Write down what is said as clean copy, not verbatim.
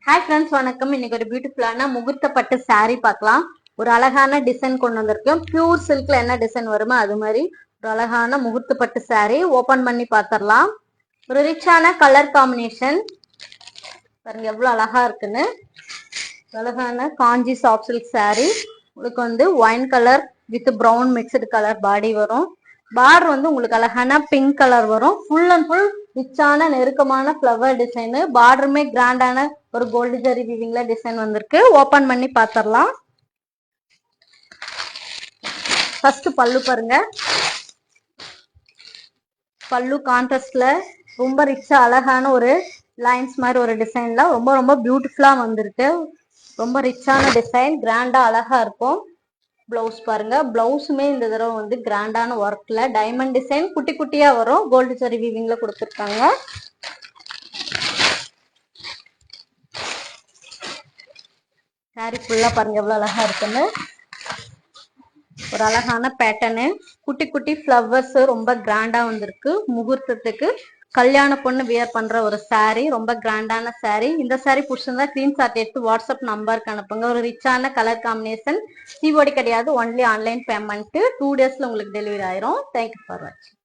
Hi friends, வணக்கம். இன்னைக்கு ஒரு பியூட்டிஃபுல்லான முகூர்த்த பட்டு saree பார்க்கலாம். ஒரு அழகான டிசைன் கொண்டு வந்திருக்கோம். பியூர் சில்க்ல என்ன டிசைன் வருமோ அது மாதிரி ஒரு அழகான முகூர்த்த பட்டு saree ஓபன் பண்ணி பார்த்துடலாம். ஒரு ரிச்சான கலர் காம்பினேஷன் பாருங்க எவ்வளவு அழகா இருக்குன்னு. அழகான காஞ்சி சாஃப்ட் சில்க் saree. உங்களுக்கு wine colour with brown mixed colour body வரும். பார்டர் உங்களுக்கு அழகான பிங்க் கலர் வரும். ஃபுல் அண்ட் ஃபுல் ரிச்சான நெருக்கமான ஃப்ளவர் டிசைனு. பார்டருமே கிராண்டான ஒரு கோல்டு ஜரி வீவிங்ல டிசைன் வந்திருக்கு. ஓபன் பண்ணி பாத்திரலாம். ஃபர்ஸ்ட் பல்லு பாருங்க. பல்லு கான்ட்ராஸ்ட்ல ரொம்ப ரிச்சா அழகான ஒரு லைன்ஸ் மாதிரி ஒரு டிசைன்ல ரொம்ப ரொம்ப பியூட்டிஃபுல்லா வந்திருக்கு. ரொம்ப ரிச்சான டிசைன், கிராண்டா அழகா இருக்கும். பிளவுஸ் பாருங்க. பிளவுஸுமே இந்த தடவை கிராண்டான ஒர்க்ல டைமண்ட் டிசைன் குட்டி குட்டியா வரும். கோல்டு ஜரி வீவிங்ல கொடுத்துருக்காங்க. சாரி ஃபுல்லா பாருங்க எவ்வளவு அழகா இருக்குன்னு. ஒரு அழகான பேட்டர்னு, குட்டி குட்டி ஃப்ளவர்ஸ் ரொம்ப கிராண்டா வந்திருக்கு. முகூர்த்தத்துக்கு கல்யாண பொண்ணு வியர் பண்ற ஒரு சாரி, ரொம்ப கிராண்டான சாரி. இந்த சாரி பிடிச்சிருந்தா ஸ்கிரீன்ஷாட் எடுத்து வாட்ஸ்அப் நம்பருக்கு அனுப்புங்க. ஒரு ரிச்சான கலர் காம்பினேஷன். சிஓடி கிடையாது, ஒன்லி ஆன்லைன் பேமெண்ட். 2 daysல உங்களுக்கு டெலிவரி ஆயிரும். தேங்க்யூ ஃபார் வாட்சிங்.